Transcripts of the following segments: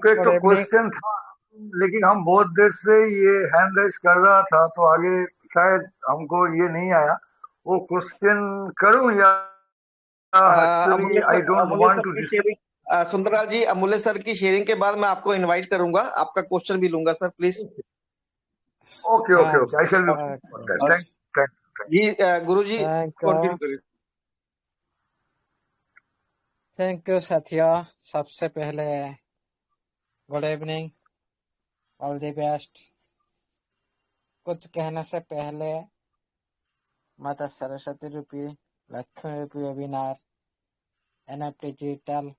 हमको एक गुड तो इवनिंग। क्वेश्चन था, लेकिन हम बहुत देर से ये हैंड राइज कर रहा था, तो आगे शायद हमको ये नहीं आया। वो क्वेश्चन करूं या एक्चुअली आई डोंट अमूल्य वांट सर टू की डिस्कस? शेयरिंग, सुंदरलाल जी, अमूल्य सर की शेयरिंग के बाद मैं आपको इनवाइट करूंगा, आपका क्वेश्चन भी लूंगा सर, प्लीज। ओके ओके हाँ ओके, जी। I shall be for that. Okay. Thank thank जी गुरु जी, थैंक यू। कंटिन्यू करिए। थैंक यू साथियों। सबसे पहले good evening, all the best. कुछ कहने से पहले माता सरस्वती रूपी लक्ष्मी रूपी webinar NFT digital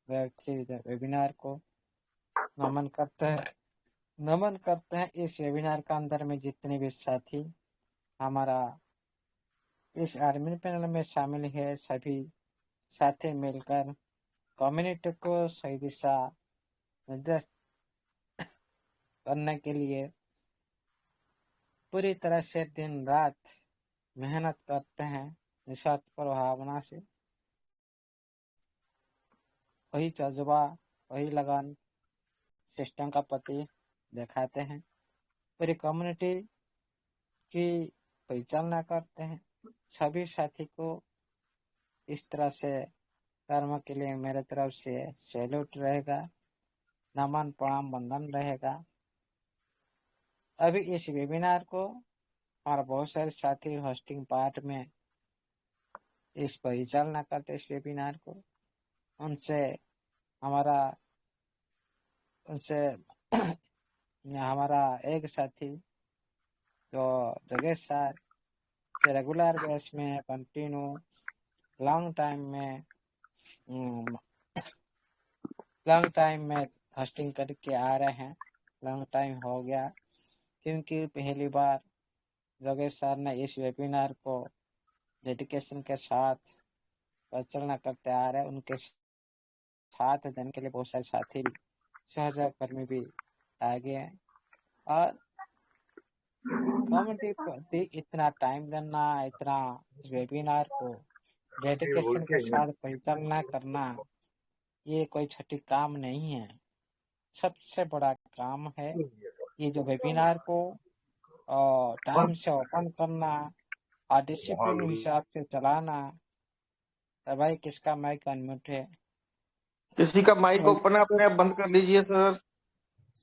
web 3 webinar को नमन करते हैं। नमन करते हैं इस वेबिनार का अंदर में जितने भी साथी हमारा इस एडमिन पैनल में शामिल है, सभी साथी मिलकर कम्युनिटी को सही दिशा निर्देश करने के लिए पूरी तरह से दिन रात मेहनत करते हैं, निस्वार्थ भावना से। वही जज्बा, वही लगन सिस्टम का प्रति दिखाते हैं। पूरी कम्युनिटी की परिचालना करते हैं। सभी साथी को इस तरह से कर्म के लिए मेरे तरफ से सैल्यूट रहेगा, नमन प्रणाम वंदन रहेगा। अभी इस वेबिनार को हमारा बहुत सारे साथी होस्टिंग पार्ट में इस परिचालना करते इस वेबिनार को। उनसे हमारा उनसे हमारा एक साथी जो जगह सर के रेगुलर बेस में कंटिन्यू लॉन्ग टाइम में होस्टिंग करके आ रहे हैं। लॉन्ग टाइम हो गया, क्योंकि पहली बार जगह सर ने इस वेबिनार को डेडिकेशन के साथ परिचालना करते आ रहे हैं। उनके साथ देने के लिए बहुत सारे साथी भी, सहकर्मी भी आ गए हैं। और कम्युनिटी प्रति इतना टाइम देना, इतना इस वेबिनार को डेडिकेशन के यू। साथ परिचालना करना, ये कोई छोटी काम नहीं है, सबसे बड़ा काम है। ये जो वेबिनार को टाइम से ओपन करना और डिसिप्लिन हिसाब से चलाना। तो भाई किसका माइक अनम्यूट है? किसी का माइक ओपन है, अपने आप बंद कर लीजिए सर।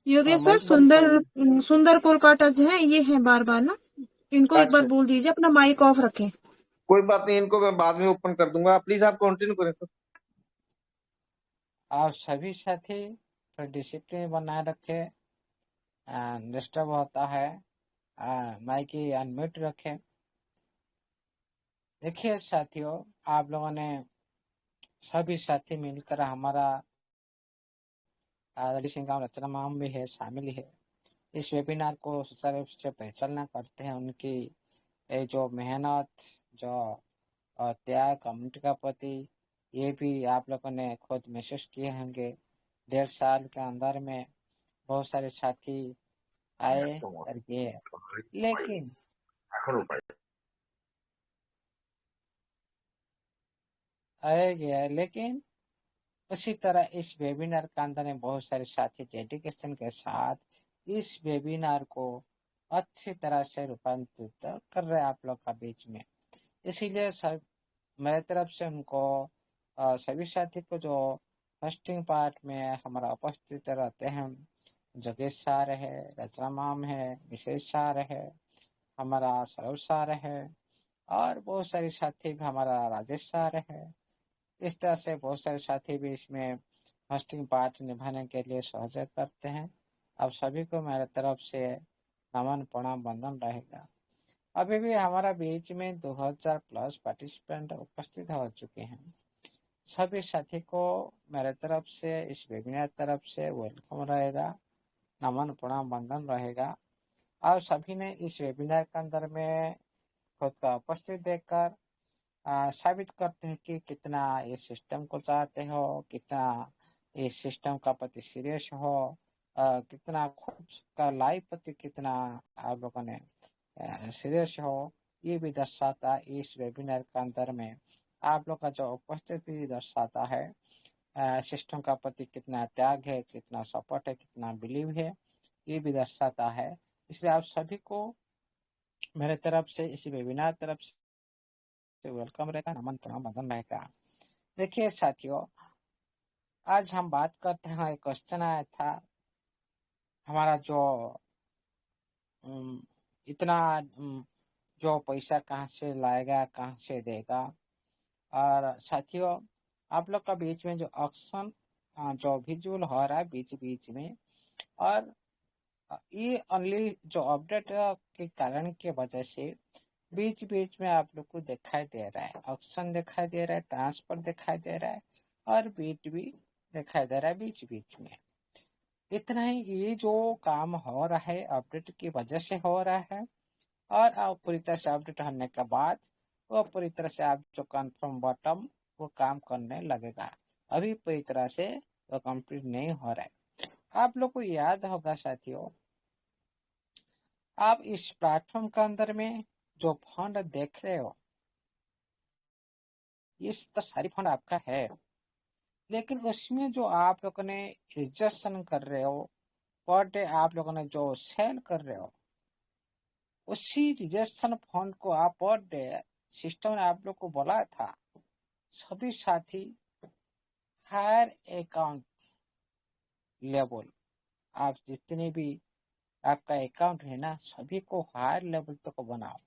योगेश सर, माइक बंद कर लीजिए। सुंदर कोलकाता जो है ये है बार बार ना, इनको एक बार अच्छा, बोल दीजिए अपना माइक ऑफ रखें। कोई बात नहीं, इनको मैं बाद में ओपन कर दूंगा, प्लीज आप कंटिन्यू करें सर। आप सभी साथी तो डिसिप्लिन बनाए रखे, डिस्टर्ब होता है, माइक ही अनम्यूट रखें। देखिए साथियों, आप लोगों ने सभी साथी मिलकर हमारा सिंह गाँव रचना माम भी है, शामिल है। इस वेबिनार को सुचारू रूप से परिचालना करते हैं। उनकी ये जो मेहनत, जो त्याग कम्युनिटी का प्रति, ये भी आप लोगों ने खुद महसूस किए होंगे। 1.5 साल के अंदर में बहुत सारे साथी आए और गए, लेकिन आए गए लेकिन उसी तरह इस वेबिनार के अंदर में बहुत सारे साथी डेडिकेशन के साथ इस वेबिनार को अच्छी तरह से रूपांतरित कर रहे हैं आप लोग का बीच में। इसीलिए सब मेरे तरफ से उनको सभी साथी को जो फर्स्टिंग पार्ट में हमारा उपस्थित रहते हैं, जगेश सर है, रचना मैम है, विशेष सर है, हमारा सरोज सर है, और बहुत सारे साथी भी, हमारा राजेश सर है। इस तरह से बहुत सारे साथी भी इसमें होस्टिंग पार्ट निभाने के लिए सहयोग करते हैं। अब सभी को मेरे तरफ से नमन प्रणाम वंदन रहेगा। अभी भी हमारा बीच में 2000 प्लस पार्टिसिपेंट उपस्थित हो चुके हैं। सभी साथी को मेरे तरफ से, इस वेबिनार तरफ से वेलकम रहेगा, नमन प्रणाम वंदन रहेगा। और सभी ने इस वेबिनार के अंदर में खुद का उपस्थित देखकर साबित करते हैं कि कितना ये सिस्टम को चाहते हो, कितना इस सिस्टम का प्रति सीरियस हो, कितना खुद का लाइफ प्रति कितना आप लोगों ने सीरियस हो। ये भी दर्शाता इस वेबिनार के अंदर में आप लोग का जो उपस्थिति दर्शाता है। सिस्टम का प्रति कितना त्याग है, कितना सपोर्ट है, कितना बिलीव है, ये भी दर्शाता है। इसलिए आप सभी को मेरे तरफ से, इसी वेबिनार तरफ से वेलकम रहेगा, नमन प्रणाम वंदन रहेगा। देखिए साथियों, आज हम बात करते हैं, एक क्वेश्चन आया था हमारा जो इतना जो पैसा कहाँ से लाएगा, कहाँ से देगा। और साथियों, आप लोग का बीच में जो ऑक्शन जो विजुअल हो रहा है बीच बीच में, और ये ओनली जो अपडेट के कारण के वजह से बीच बीच में आप लोग को दिखाई दे रहा है, ऑक्शन दिखाई दे रहा है, ट्रांसफर दिखाई दे रहा है, और बीट भी दिखाई दे रहा है बीच बीच में। इतना ही, ये जो काम हो रहा है अपडेट की वजह से हो रहा है। और आप पूरी तरह से अपडेट होने के बाद वो पूरी तरह से आप जो कन्फर्म बटन वो काम करने लगेगा। अभी पूरी तरह से वो कंप्लीट नहीं हो रहा है। आप लोग को याद होगा साथियों, आप इस प्लेटफॉर्म के अंदर में जो फंड देख रहे हो, इस तो सारी फंड आपका है, लेकिन उसमें जो आप लोगों ने रजिस्ट्रेशन कर रहे हो, पर डे आप लोगों ने जो सेल कर रहे हो, उसी रजिस्ट्रेशन फंड को आप पर डे सिस्टम ने आप लोग को बोला था सभी साथी हायर अकाउंट लेवल, आप जितने भी आपका अकाउंट है ना, सभी को हायर लेवल तक बनाओ।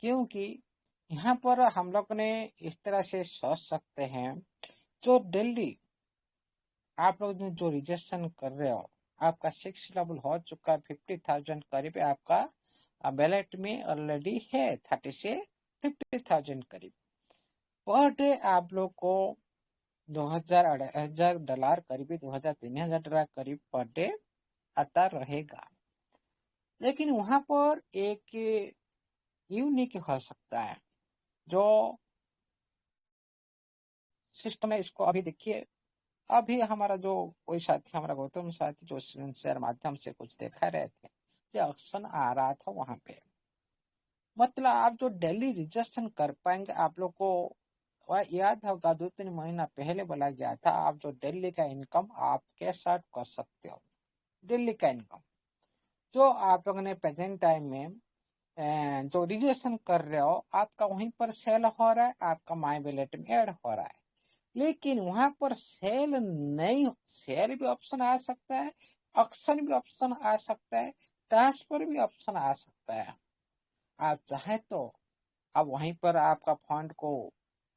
क्योंकि यहाँ पर हम लोग ने इस तरह से सोच सकते हैं, जो डेली आप लोग जो रजिस्ट्रेशन कर रहे हो, आपका 6 लेवल हो चुका है, 50,000 करीब आपका बैलेट में ऑलरेडी है, 30 से 50,000 करीब। पर डे आप लोग को 2,000 $2,000 करीब, 2,000-3,000 करीब पर डे आता रहेगा। लेकिन वहां पर एक यूनिक हो सकता है जो सिस्टम है, इसको अभी देखिए। अभी हमारा जो कोई साथी, हमारा गौतम साथी जो शेयर माध्यम से कुछ देखा रहे थे, जो ऑक्शन आ रहा था वहां पे, मतलब आप जो डेली रजिस्ट्रेशन कर पाएंगे, आप लोग को याद होगा 2-3 महीना पहले बोला गया था, आप जो डेली का इनकम आपके साथ कर सकते हो। डेली का इनकम जो आप लोगों ने प्रेजेंट टाइम में जो रजिस्ट्रेशन कर रहे हो, आपका वहीं पर सेल हो रहा है, आपका माई वैलेट में ऐड हो रहा है। लेकिन वहां पर सेल नहीं, सेल भी ऑप्शन आ सकता है, ऑक्शन भी ऑप्शन आ सकता है, ट्रांसफर भी ऑप्शन आ सकता है। आप चाहे तो आप वहीं पर आपका फंड को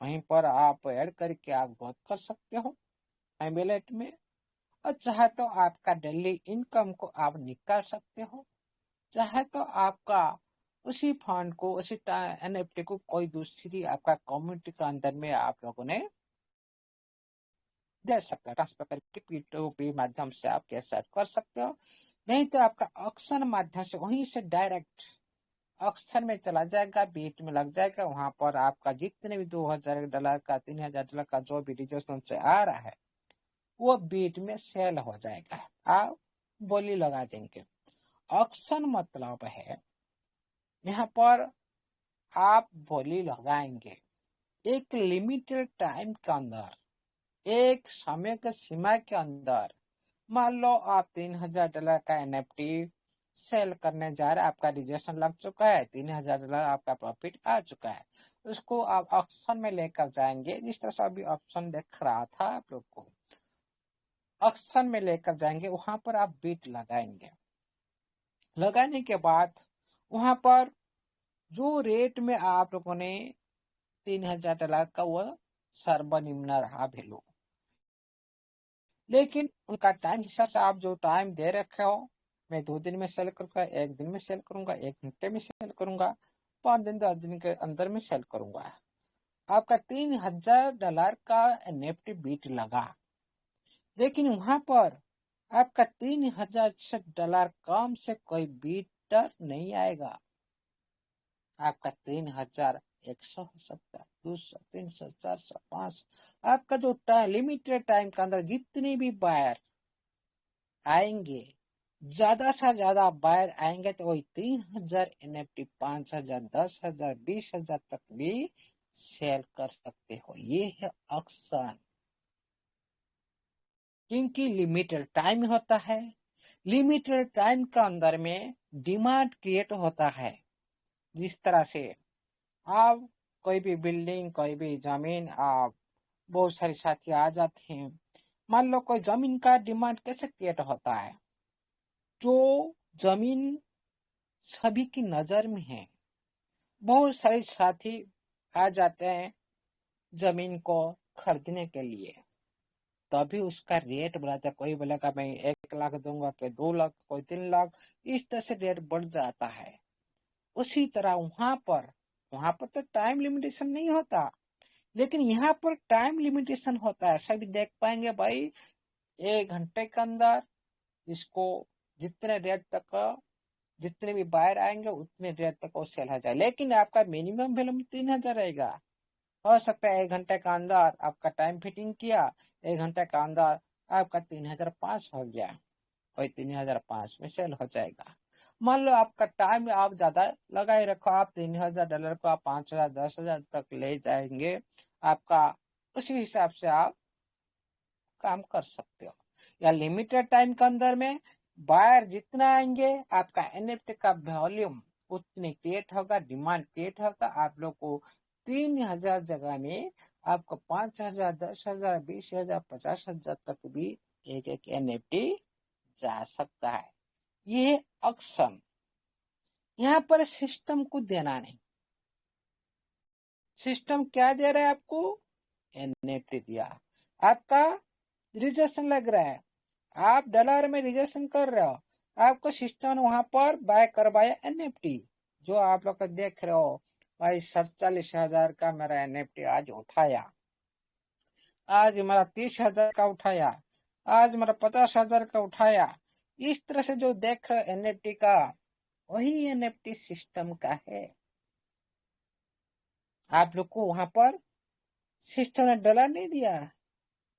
वहीं पर आप ऐड करके आप ग्रोथ कर सकते हो माई वैलेट में, और चाहे तो आपका डेली इनकम को आप निकाल सकते हो, चाहे तो आपका उसी फंड को, उसी एनएफटी को कोई दूसरी आपका कम्युनिटी के अंदर में आप लोगों ने दे सकते हो, ट्रांसफर करके P2P माध्यम से आप कैसे कर सकते हो। नहीं तो आपका ऑक्शन माध्यम से वहीं से डायरेक्ट ऑक्शन में चला जाएगा, बीट में लग जाएगा, वहां पर आपका जितने भी $2,000 का, $3,000 का जो भी रजिस्ट्रेशन से आ रहा है, वो बीट में सेल हो जाएगा, आप बोली लगा देंगे। ऑक्शन मतलब है यहाँ पर आप बोली लगाएंगे एक लिमिटेड टाइम के अंदर, एक समय के सीमा के अंदर। मान लो आप $3,000 का एनएफटी सेल करने जा रहे हैं, आपका रजिस्ट्रेशन लग चुका है, $3,000 आपका प्रॉफिट आ चुका है, उसको आप ऑक्शन में लेकर जाएंगे। जिस तरह से अभी ऑप्शन देख रहा था आप लोग को, ऑक्शन में लेकर जाएंगे, वहां पर आप बीट लगाएंगे। लगाने के बाद वहां पर जो रेट में आप लोगों ने $3,000 का वो सर्वनिम्न रहा वैल्यू, लेकिन उनका टाइम हिसाब से आप जो टाइम दे रखे हो, मैं 2 दिन में सेल करूंगा, 1 दिन में सेल करूंगा, 1 घंटे में सेल करूंगा, 5 दिन 10 दिन के अंदर में सेल करूंगा, आपका $3,000 का एनएफटी बीट लगा। लेकिन वहां पर आपका $3,000 कम से कोई बीटर नहीं आएगा। आपका 3,100 हो सकता है, 200, 300, 400, 500। आपका जो लिमिटेड टाइम के अंदर जितने भी बायर आएंगे, ज्यादा से ज्यादा बायर आएंगे, तो वही 3,000 एनएफटी 5,000, 10,000, 20,000 तक भी सेल कर सकते हो। ये है ऑक्शन। क्योंकि लिमिटेड टाइम होता है। लिमिटेड टाइम का अंदर में डिमांड क्रिएट होता है। जिस तरह से आप कोई भी बिल्डिंग, कोई भी जमीन, आप बहुत सारे साथी आ जाते हैं। मान लो कोई जमीन का डिमांड कैसे क्रिएट होता है, जो जमीन सभी की नजर में है, बहुत सारे साथी आ जाते हैं जमीन को खरीदने के लिए, तभी उसका रेट बढ़ाता है। कोई बोलेगा मैं 1 लाख दूंगा, कोई 2 लाख, कोई 3 लाख, इस तरह से रेट बढ़ जाता है। उसी तरह वहां पर तो टाइम लिमिटेशन नहीं होता, लेकिन यहाँ पर टाइम लिमिटेशन होता है। सभी देख पाएंगे भाई 1 घंटे के अंदर इसको जितने रेट तक, जितने भी बायर आएंगे उतने रेट तक वो सेल हो जाए। लेकिन आपका मिनिमम वैल्यू 3,000 रहेगा। हो सकता है 1 घंटे का अंदर आपका टाइम फिटिंग किया, 1 घंटे का अंदर आपका 3,500 हो गया, वही 3,500 में सेल हो जाएगा। मान लो आपका टाइम आप ज्यादा लगाए रखो, आप $3,000 को आप 5,000 10,000 तक ले जाएंगे, आपका उसी हिसाब से आप काम कर सकते हो। या लिमिटेड टाइम के अंदर में बायर जितना आएंगे, आपका एनएफटी का वॉल्यूम उतने क्रिएट होगा, डिमांड क्रिएट होगा। आप लोग को 3,000 जगह में आपको 5,000 10,000 20,000 50,000 तक भी एक एक एनएफटी जा सकता है। ये ऑक्शन, यहाँ पर सिस्टम को देना नहीं। सिस्टम क्या दे रहा है आपको? एनएफटी दिया, आपका रिजर्वेशन लग रहा है, आप डॉलर में रिजर्वेशन कर रहे हो, आपको सिस्टम वहां पर बाय करवाया एनएफटी। जो आप लोग देख रहे हो भाई 47,000 का मेरा एनएफटी आज उठाया, आज मेरा 30,000 का उठाया, आज मेरा 50,000 का उठाया। इस तरह से जो देख रहे हो एनएफटी का, वही एनएफटी सिस्टम का है। आप लोग को वहां पर सिस्टम ने डॉलर नहीं दिया,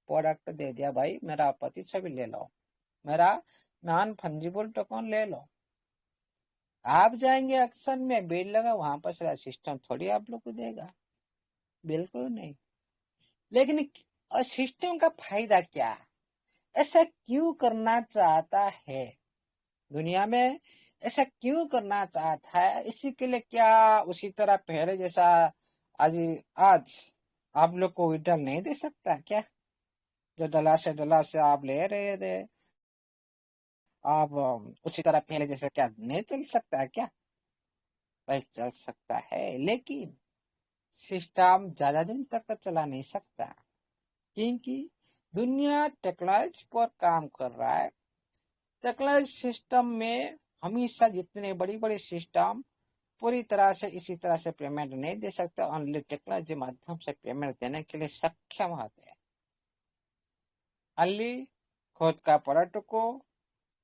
प्रोडक्ट दे दिया। भाई मेरा आपत्ति छवि ले लो, मेरा नॉन फंजिबल टोकन ले लो। आप जाएंगे एक्शन में बिल लगा, वहां पर सारा सिस्टम थोड़ी आप लोग को देगा, बिल्कुल नहीं। लेकिन सिस्टम का फायदा क्या है? ऐसा क्यों करना चाहता है दुनिया में? ऐसा क्यों करना चाहता है? इसी के लिए क्या उसी तरह पहले जैसा आज आज आप लोग को विड्रॉल नहीं दे सकता क्या? जो डॉलर से आप ले रहे थे, आप उसी तरह पहले जैसे क्या नहीं चल सकता है क्या? भाई चल सकता है, लेकिन सिस्टम ज्यादा दिन तक चला नहीं सकता, क्योंकि दुनिया टेक्नोलॉजी पर काम कर रहा है। टेक्नोलॉजी सिस्टम में हमेशा जितने बड़ी बड़ी सिस्टम पूरी तरह से इसी तरह से पेमेंट नहीं दे सकते, ओनली टेक्नोलॉजी माध्यम से पेमेंट देने के लिए सक्षम होते हैं। ओनली खुद का प्रोडक्ट को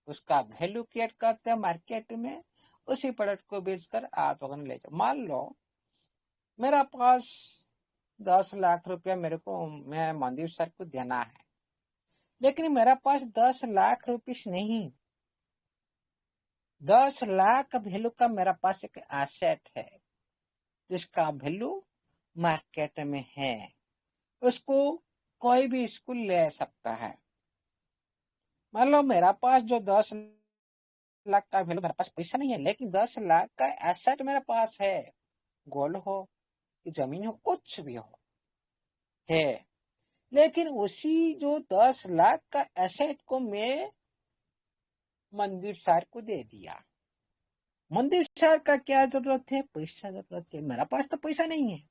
उसका वैल्यू क्रिएट करते हैं मार्केट में, उसी प्रोडक्ट को बेचकर आप अगर ले जाओ। मान लो मेरा पास 10 लाख रुपया मेरे को, मैं मनदीप सर को देना है, लेकिन मेरा पास 10 लाख रुपीस नहीं, 10 लाख वैल्यू का मेरा पास एक एसेट है जिसका वैल्यू मार्केट में है। उसको कोई भी स्कूल ले सकता है। मान लो मेरा पास जो 10 लाख का वैल्यू, मेरे पास पैसा नहीं है, लेकिन 10 लाख का एसेट मेरे पास है। गोल्ड हो कि जमीन हो, कुछ भी हो है। लेकिन उसी जो 10 लाख का एसेट को मैं मनदीप सर को दे दिया। मनदीप सर का क्या जरूरत है? पैसा जरूरत है। मेरा पास तो पैसा नहीं है,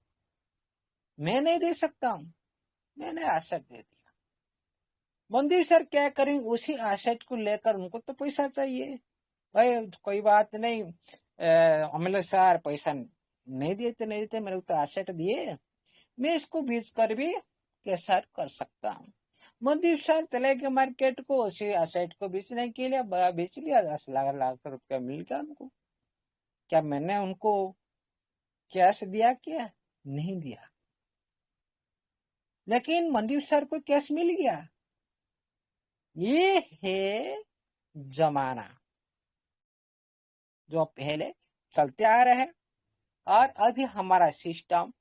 मैं नहीं दे सकता हूं, मैंने एसेट दे दिया। मनदीप सर क्या करेंगे? उसी एसेट को लेकर, उनको तो पैसा चाहिए। भाई कोई बात नहीं, अमले सर पैसा नहीं देते, मेरे को तो एसेट दिए, मैं इसको बेच कर भी कैसा कर सकता हूँ। मनदीप सर चले गए मार्केट को, उसी एसेट को बेचने के लिए बेच लिया, 10 लाख रुपया मिल गया उनको। क्या मैंने उनको कैश दिया? क्या नहीं दिया, लेकिन मनदीप सर को कैश मिल गया। ये है जमाना जो पहले चलते आ रहे हैं, और अभी हमारा सिस्टम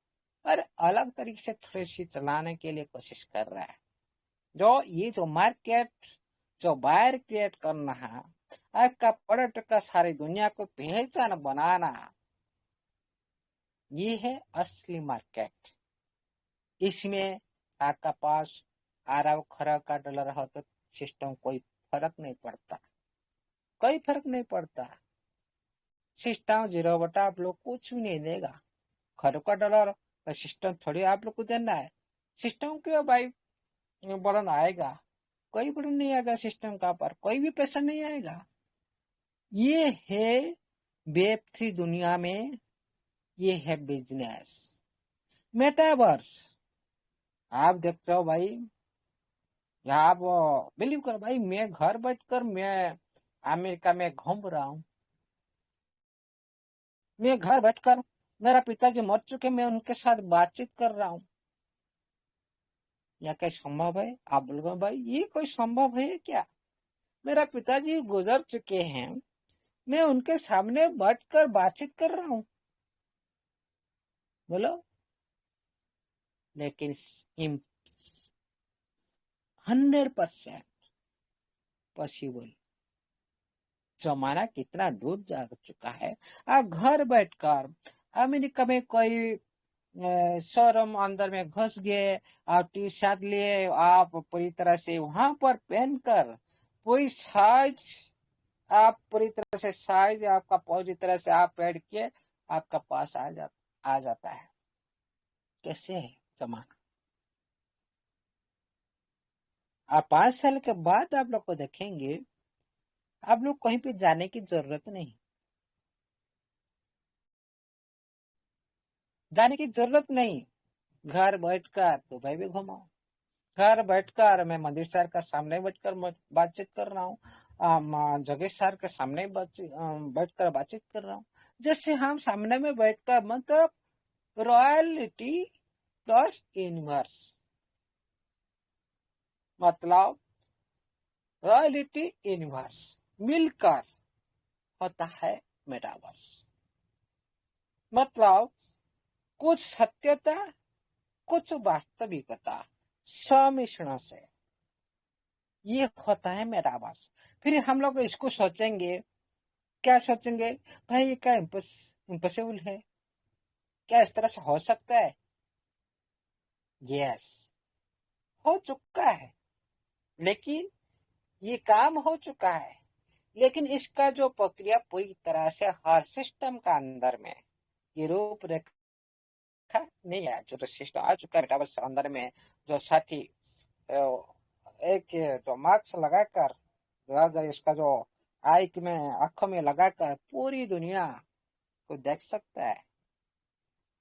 और अलग तरीके से थोड़ी सी चलाने के लिए कोशिश कर रहा है। जो ये जो मार्केट जो बाहर क्रिएट करना है, आपका प्रोडक्ट का सारी दुनिया को पहचान बनाना, ये है असली मार्केट। इसमें आपका पास अरब खरब का डॉलर हो तो सिस्टम कोई फर्क नहीं पड़ता, कोई फर्क नहीं पड़ता। सिस्टम 0 आप लोग कुछ भी नहीं देगा। खरब का डॉलर का सिस्टम थोड़ी आप लोग को देना है। सिस्टम क्यों भाई बढ़न आएगा? कोई बढ़न नहीं आएगा सिस्टम का, पर कोई भी पैसा नहीं आएगा। ये है वेब3 दुनिया में, ये है बिजनेस। मेटावर्स आप देख रहे हो भाई, यहाँ आप बिलीव करो भाई, मैं घर बैठकर मैं अमेरिका में घूम रहा हूँ। मैं घर बैठकर, मेरा पिताजी मर चुके, मैं उनके साथ बातचीत कर रहा हूँ। यह क्या संभव है? आप बोलोगे भाई ये कोई संभव है क्या? मेरा पिताजी गुजर चुके हैं, मैं उनके सामने बैठकर बातचीत कर रहा हूँ। बोलो। लेकिन 100% पॉसिबल। जमाना कितना दूर जा चुका है। आप घर बैठकर अमेरिका में कोई शोरूम अंदर में घुस गए, आप टी शर्ट लिए, आप पूरी तरह से वहां पर पहनकर कोई साइज, आप पूरी तरह से साइज आपका पूरी तरह से आप पहन के आपका पास आ जाता है। कैसे है जमाना? आप 5 साल के बाद आप लोग को देखेंगे, आप लोग कहीं पे जाने की जरूरत नहीं, जाने की जरूरत नहीं। घर बैठकर दुबई भी घुमाओ, घर बैठकर मैं मंदिर सर का सामने बैठकर बातचीत कर रहा हूँ, जगेश सर के सामने बैठकर बातचीत कर रहा हूँ। जैसे हम सामने में बैठकर, मतलब रॉयलिटी प्लस यूनिवर्स, मतलब रॉयलिटी यूनिवर्स मिलकर होता है मेटावर्स। मतलब कुछ सत्यता, कुछ वास्तविकता सम्मिश्रण से ये होता है मेटावर्स। फिर हम लोग इसको सोचेंगे, क्या सोचेंगे? भाई ये क्या इम्पॉसिबल है? क्या इस तरह से हो सकता है? यस, हो चुका है। लेकिन ये काम हो चुका है, लेकिन इसका जो प्रक्रिया पूरी तरह से हर सिस्टम का अंदर में ये रूपरेखा नहीं है। जो सिस्टम आ चुका है मेटावर्स अंदर में, जो साथी एक जो मास्क लगाकर इसका जो आई में आंखों में लगाकर पूरी दुनिया को देख सकता है,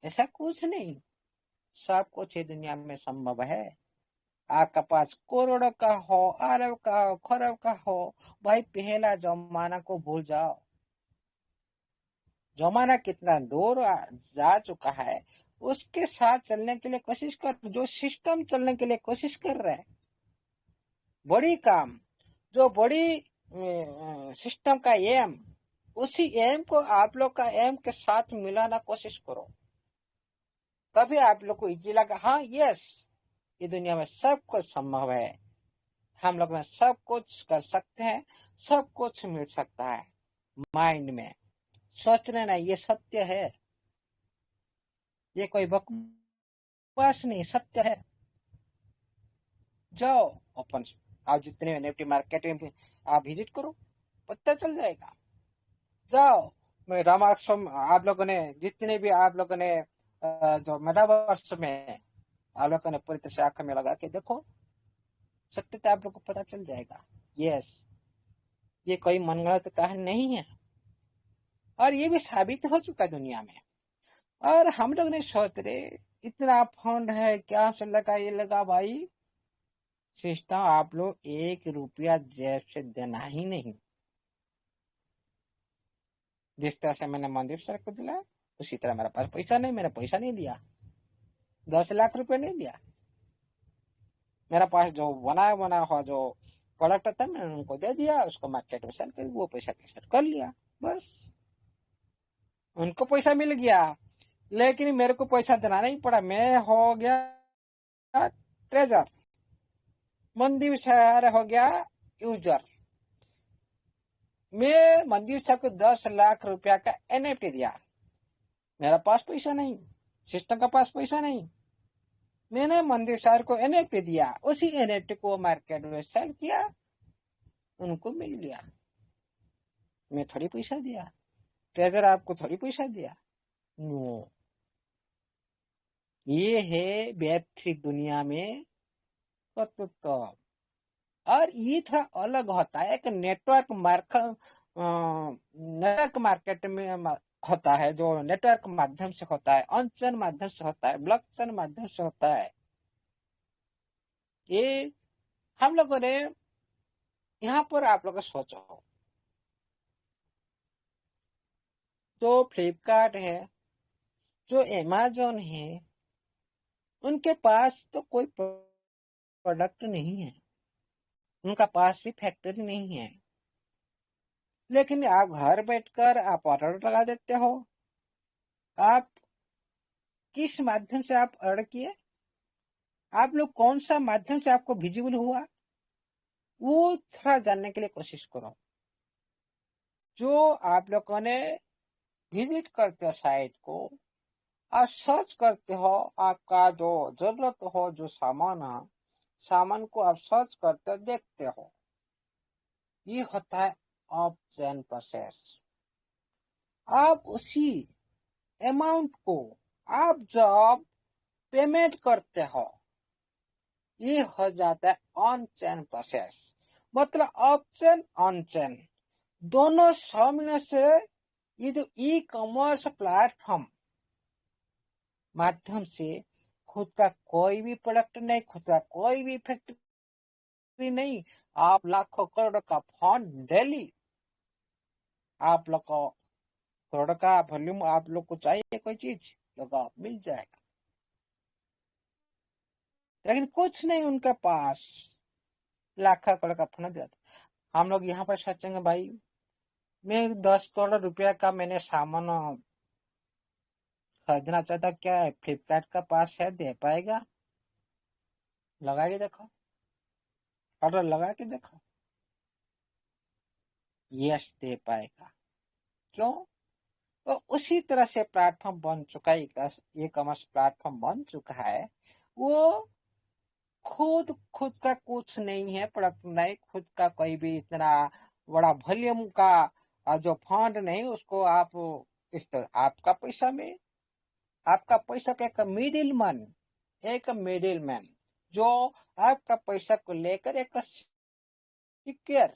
ऐसा कुछ नहीं। सब कुछ ये दुनिया में संभव है। आपका पास करोड़ों का हो, अरब का हो, खरब का हो, भाई पहला जमाना को भूल जाओ। जमाना कितना दूर जा चुका है, उसके साथ चलने के लिए कोशिश कर। जो सिस्टम चलने के लिए कोशिश कर रहे हैं, बड़ी काम, जो बड़ी सिस्टम का एम, उसी एम को आप लोग का एम के साथ मिलाना कोशिश करो, तभी आप लोग को इजी लगा। हाँ यस, ये दुनिया में सब कुछ संभव है, हम लोग में सब कुछ कर सकते हैं, सब कुछ मिल सकता है। माइंड में सोचने ना, ये सत्य है, ये कोई बकवास नहीं, सत्य है। जाओ ओपन, आप जितने एनएफटी मार्केट में आप विजिट करो, पता चल जाएगा। जाओ, मैं रामाक्षम, आप लोगों ने जितने भी आप लोगों ने जो मेटावर्स में आप लोगों ने पूरी तरह से आंख में लगा के देखो, सत्यता आप लोग को पता चल जाएगा। यस, ये कोई मनगढ़ंत कहानी नहीं है, और ये भी साबित हो चुका है दुनिया में। और हम लोग नहीं सोच रहे इतना फंड है, क्या से लगा, ये लगा भाई सिस्टम आप लोग 1 रुपया जेब से देना ही नहीं। जिस तरह से मैंने मनदीप सर को दिलाया, उसी तरह मेरे पास पैसा नहीं, मैंने पैसा नहीं दिया, 10 लाख रुपए नहीं दिया। मेरा पास जो बना हुआ जो प्रोडक्ट था, मैंने उनको दे दिया, उसको मार्केट में सेल कर, वो पैसा कैसे कर लिया, बस। उनको पैसा मिल गया, लेकिन मेरे को पैसा देना नहीं पड़ा। मैं हो गया ट्रेजर, मनदीप सर हो गया यूजर। मैं मनदीप सर को 10 लाख रुपया का एनएफटी दिया। मेरा पास पैसा नहीं, सिस्टम का पास पैसा नहीं, मैंने मनदीप सर को एनएफटी दिया। उसी एनएफटी को मार्केट में सेल किया, उनको मिल गया। मैं थोड़ी पैसा दिया, ट्रेजर आपको थोड़ी पैसा दिया। नो, ये है वेब3 दुनिया में कर्तृत्व। और ये थोड़ा अलग होता है, एक नेटवर्क मार्केट में होता है, जो नेटवर्क माध्यम से होता है, ऑनचेन माध्यम से होता है, ब्लॉकचेन माध्यम से होता है। ये हम लोगों ने यहाँ पर आप लोग सोचो, जो फ्लिपकार्ट है, जो अमेजोन है, उनके पास तो कोई प्रोडक्ट नहीं है, उनका पास भी फैक्ट्री नहीं है, लेकिन आप घर बैठकर आप ऑर्डर लगा देते हो। आप किस माध्यम से आप ऑर्डर किए, आप लोग कौन सा माध्यम से आपको विजिबल हुआ, वो थोड़ा जानने के लिए कोशिश करो। जो आप लोगों ने विजिट करते हो साइट को, आप सर्च करते हो, आपका जो जरूरत हो, जो सामान है, सामान को आप सर्च करते हो, देखते हो। ये होता है ऑफ चेन प्रोसेस। आप उसी अमाउंट को आप जब पेमेंट करते हो, ये हो जाता है ऑन चेन प्रोसेस। मतलब ऑफ चेन ऑन चेन दोनों सामने से ये जो ई कॉमर्स प्लेटफॉर्म माध्यम से खुद का कोई भी प्रोडक्ट नहीं, खुद का कोई भी फैक्ट्री नहीं, आप लाखों करोड़ का फंड डेली, आप लोग को करोड़ का वॉल्यूम, आप लोग को चाहिए कोई चीज लोग मिल जाएगा, लेकिन कुछ नहीं उनके पास, लाखों करोड़ का फंड दिया। हम लोग यहाँ पर सोचेंगे भाई मैं 10 करोड़ रुपया का मैंने सामान खरीदना चाहता, क्या है फ्लिपकार्ट का पास है, दे पाएगा? लगा के देखो, ऑर्डर लगा के देखो, यस दे पाएगा। क्यों? तो उसी तरह से प्लेटफॉर्म बन चुका है, ई कॉमर्स प्लेटफॉर्म बन चुका है। वो खुद का कुछ नहीं है, प्रोडक्ट नहीं, खुद का कोई भी इतना बड़ा वॉल्यूम का जो फंड नहीं, उसको आप इस तरह आपका पैसा का एक मिडिल मैन जो आपका पैसा को लेकर, एक सिक्योर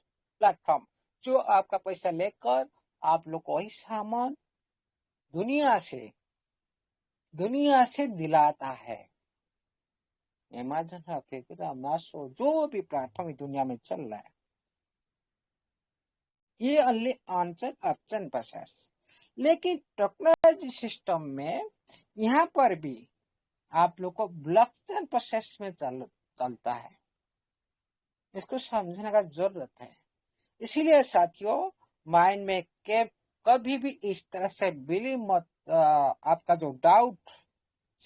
प्लेटफॉर्म जो आपका पैसा लेकर आप लोग को वही सामान दुनिया से दिलाता है। अमेज़न है, फ्लिपकार्ट, अमेज़न, जो भी प्लेटफॉर्म दुनिया में चल रहा है, ये ओनली ऑनचेन ऑफचेन प्रोसेस। लेकिन टेक्नोलॉजी सिस्टम में यहाँ पर भी आप लोग को ब्लॉकचेन प्रोसेस में चलता है। इसको समझने का जरूरत है। इसीलिए साथियों, माइंड में कभी भी इस तरह से बिलीव मत, आपका जो डाउट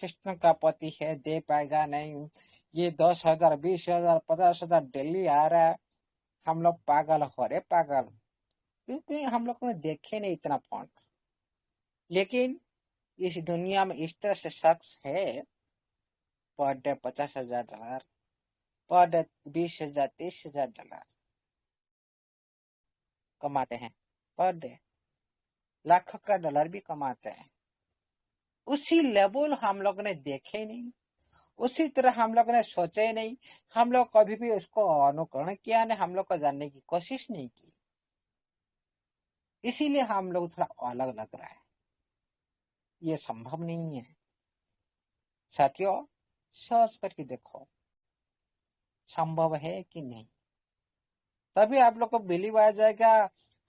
सिस्टम का पति है, दे पाएगा नहीं, ये 10,000 20,000 50,000 डेली आ रहा है, हम लोग पागल हो रहे, पागल, क्योंकि हम लोग ने देखे नहीं इतना फंड। लेकिन इस दुनिया में इस तरह से शख्स है, पर डे $50,000, पर डे $20,000 $30,000 कमाते हैं, पर डे लाखों का डॉलर भी कमाते हैं। उसी लेवल हम लोग ने देखे नहीं, उसी तरह हम लोग ने सोचे नहीं, हम लोग कभी भी उसको अनुकरण किया नहीं, हम लोग को जानने की कोशिश नहीं की। इसीलिए हम लोग थोड़ा अलग लग रहा है। ये संभव नहीं है साथियों, सोच करके देखो संभव है कि नहीं, तभी आप लोग को बिलीव आ जाएगा।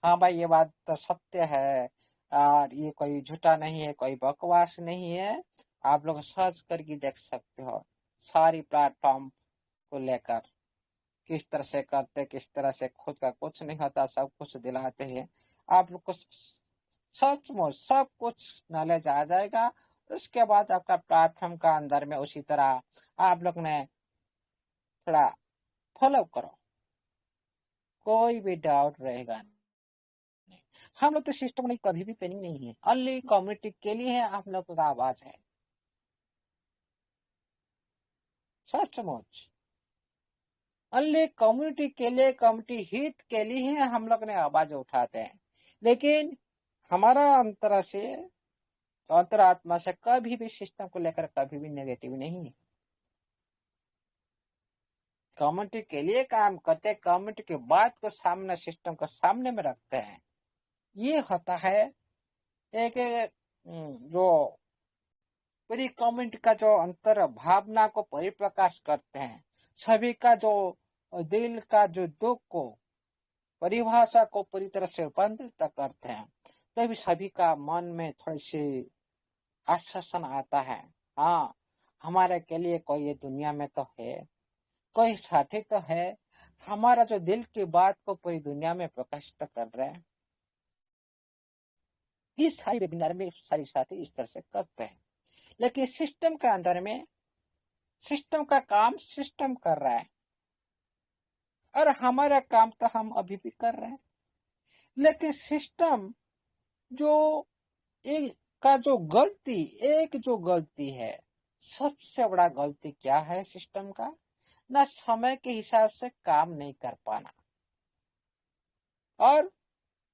हाँ भाई, ये बात तो सत्य है और ये कोई झूठा नहीं है, कोई बकवास नहीं है। आप लोग सर्च करके देख सकते हो सारी प्लेटफॉर्म को लेकर, किस तरह से करते, किस तरह से खुद का कुछ नहीं होता, सब कुछ दिलाते हैं। आप लोग को सचमुच सब कुछ नॉलेज आ जाएगा। उसके बाद आपका प्लेटफॉर्म का अंदर में उसी तरह आप लोग ने थोड़ा फॉलो करो, कोई भी डाउट रहेगा नहीं। हम लोग तो सिस्टम में कभी भी पेनिंग नहीं है, ओनली कम्युनिटी के लिए है, हम लोग का आवाज है। सचमुच ओनली कम्युनिटी के लिए, कम्युनिटी हित के लिए हम लोग ने आवाज उठाते हैं। लेकिन हमारा अंतरात्मा से कभी भी सिस्टम को लेकर कभी भी नेगेटिव नहीं है। कम्युनिटी के लिए काम करते, कम्युनिटी की बात को सामने, सिस्टम को सामने में रखते हैं। ये होता है एक जो पूरी कम्युनिटी का जो अंतर भावना को परिप्रकाश करते हैं, सभी का जो दिल का जो दुख को, परिभाषा को पूरी तरह से रूपांतरित करते हैं, तभी सभी का मन में थोड़ी सी आश्वासन आता है। हाँ, हमारे के लिए कोई ये दुनिया में तो है, कोई साथी तो है, हमारा जो दिल की बात को पूरी दुनिया में प्रकाशित कर रहे हैं। इस सारी वेबिनार में सारी साथी इस तरह से करते हैं। लेकिन सिस्टम के अंदर में सिस्टम का काम सिस्टम कर रहा है, और हमारा काम तो हम अभी भी कर रहे हैं। लेकिन सिस्टम जो एक जो गलती है, सबसे बड़ा गलती क्या है सिस्टम का? ना समय के हिसाब से काम नहीं कर पाना, और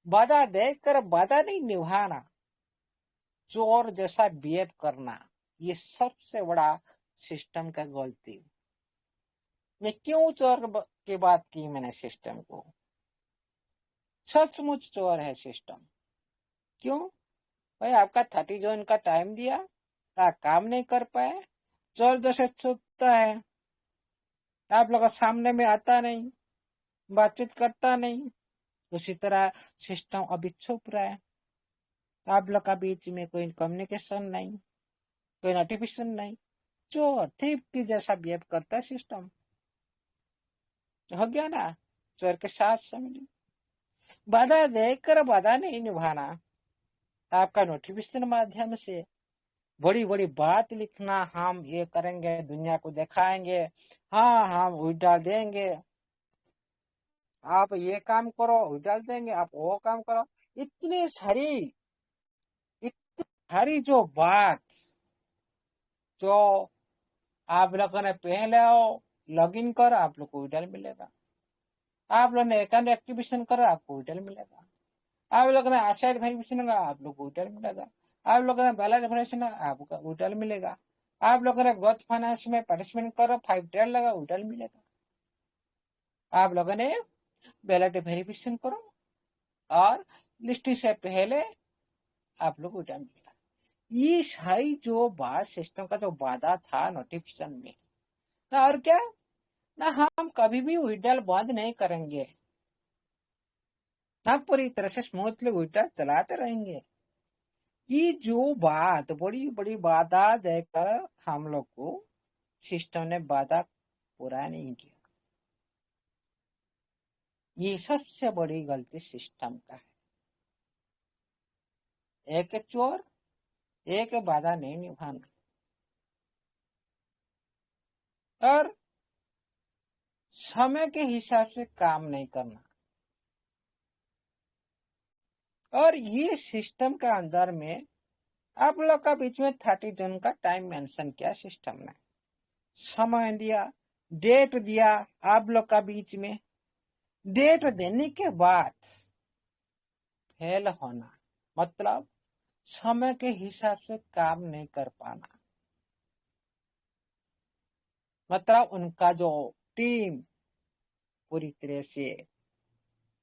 बाधा देखकर बाधा नहीं निभाना, चोर जैसा बिहेव करना, ये सबसे बड़ा सिस्टम का गलती। ये क्यों चोर की बात की मैंने सिस्टम को? सचमुच चोर है सिस्टम। क्यों भाई? आपका 30 जून का टाइम दिया, काम नहीं कर पाए, चोर जैसे छुपता है, आप लोग सामने में आता नहीं, बातचीत करता नहीं। उसी तरह सिस्टम अभी छुप रहा है, आप लोग का बीच में कोई कम्युनिकेशन नहीं, कोई नोटिफिकेशन नहीं, चोर थीप की जैसा बिहेव करता है सिस्टम। हो गया ना चोर के साथ समझ। बाधा देखकर बाधा नहीं निभाना, आपका नोटिफिकेशन माध्यम से बड़ी बड़ी बात लिखना, हम ये करेंगे, दुनिया को दिखाएंगे, हाँ हम डाल देंगे, आप ये काम करो डाल देंगे, आप वो काम करो। इतनी सारी जो बात जो आप लोगों ने पहले लॉगिन करो, आप लोग को विड्रॉल मिलेगा। आप लोगों ने अकाउंट एक्टिवेशन करो, आपको विड्रॉल मिलेगा। आप लोगों ने एसेट वेरिफिकेशन करा, आप लोग को विड्रॉल मिलेगा। आप लोगों ने बैलेंस वेरिफिकेशन, आपको विड्रॉल मिलेगा। आप लोगों ने ग्रोथ फाइनेंस में पार्टिसिपेट करो, 5 ट्रेड लगा, विड्रॉल मिलेगा। आप लोगों ने बैलेंस वेरिफिकेशन करो और लिस्ट से पहले आप लोग विड्रॉल मिलेगा। ये सारी जो बात सिस्टम का जो बाधा था नोटिफिकेशन में ना, और क्या ना, हम कभी भी विड्रॉल बंद नहीं करेंगे, हम पूरी तरह से स्मूथली विड्रॉल चलाते रहेंगे। ये जो बात बड़ी बड़ी बाधा देकर हम लोग को सिस्टम ने बाधा पूरा नहीं किया, ये सबसे बड़ी गलती सिस्टम का है। एक चोर, एक बाधा नहीं निभाना, और समय के हिसाब से काम नहीं करना। और ये सिस्टम का अंदर में आप लोग का बीच में 30 जून का टाइम मेंशन किया सिस्टम ने, समय दिया, डेट दिया, आप लोग का बीच में डेट देने के बाद फेल होना, मतलब समय के हिसाब से काम नहीं कर पाना, मतलब उनका जो टीम पूरी तरह से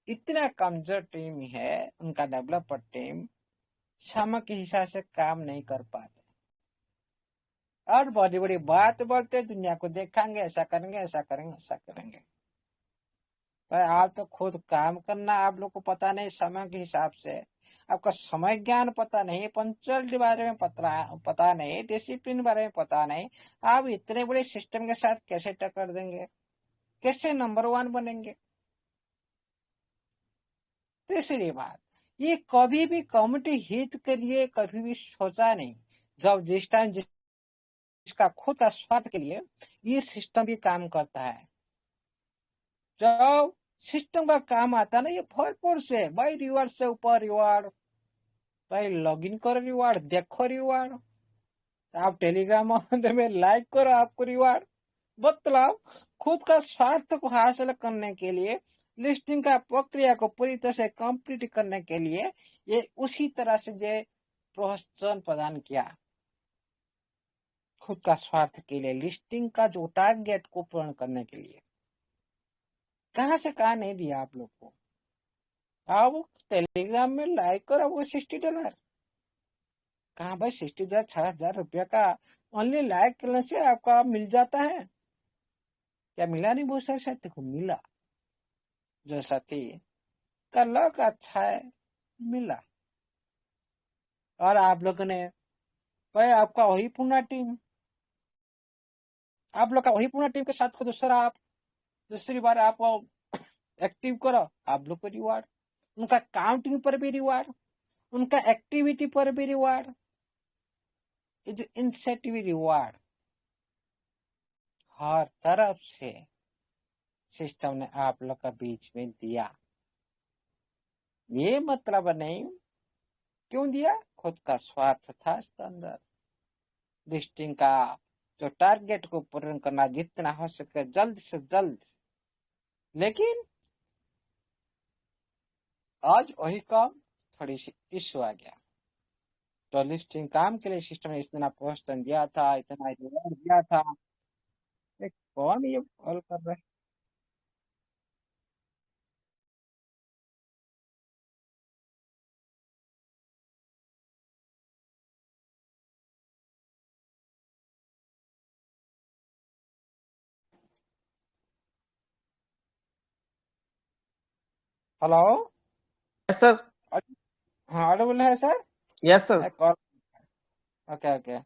इतना कमजोर टीम है, उनका डेवलपर टीम समय के हिसाब से काम नहीं कर पाते, और बड़ी बड़ी बात बोलते, दुनिया को देखाएंगे, ऐसा करेंगे, ऐसा करेंगे, ऐसा करेंगे। पर आप तो खुद काम करना आप लोग को पता नहीं, समय के हिसाब से आपका समय ज्ञान पता नहीं, पंक्चुअलिटी बारे में पता नहीं, डिसिप्लिन बारे में पता नहीं, आप इतने बड़े सिस्टम के साथ कैसे टक्कर देंगे, कैसे नंबर 1 बनेंगे? तीसरी बात, ये कभी भी कम्युनिटी हित के लिए कभी भी सोचा नहीं। जब जिस टाइम जिसका खुद का स्वार्थ के लिए ये सिस्टम भी काम करता है, जब सिस्टम का काम आता ना, ये भरपूर से भाई रिवार्ड से ऊपर रिवार्ड, भाई लॉगिन करो रिवार्ड, देखो रिवार्ड, आप टेलीग्राम में लाइक करो आपको रिवार्ड। मतलब खुद का स्वार्थ को हासिल करने के लिए, लिस्टिंग का प्रक्रिया को पूरी तरह से कंप्लीट करने के लिए ये उसी तरह से जो प्रोत्साहन प्रदान किया, खुद का स्वार्थ के लिए, लिस्टिंग का जो टारगेट को पूर्ण करने के लिए। कहां से कहा नहीं दिया आप लोग को। अब टेलीग्राम में लाइक करो वो $60, कहाँ भाई 60,000 6,000 रुपया का ओनली लाइक करने से आपका मिल जाता है क्या? मिला नहीं, बहुत सारे साथी को मिला, जो साथी का लक अच्छा है मिला। और आप लोगों ने भाई आपका वही पूना टीम, आप लोग का वही पूना टीम के साथ को दूसरी बार आप एक्टिव करो, आप लोग को रिवार्ड, उनका काउंटिंग पर भी रिवार्ड, उनका एक्टिविटी पर भी रिवार्ड, ये जो इंसेंटिव रिवार्ड हर तरफ से सिस्टम ने आप लोग का बीच में दिया। ये मतलब नहीं, क्यों दिया? खुद का स्वार्थ था इसके अंदर, लिस्टिंग का जो टारगेट को पूर्ण करना जितना हो सके जल्द से जल्द। लेकिन आज वही काम थोड़ी सी इश्यू आ गया, तो लिस्टिंग काम के लिए सिस्टम ने इतना प्रोत्साहन दिया था, इतना रिवॉर्ड दिया था। कौन ये कॉल कर रहा है? हेलो। Yes sir. हाँ ऑडिबल है sir? Yes sir. Call. Okay okay,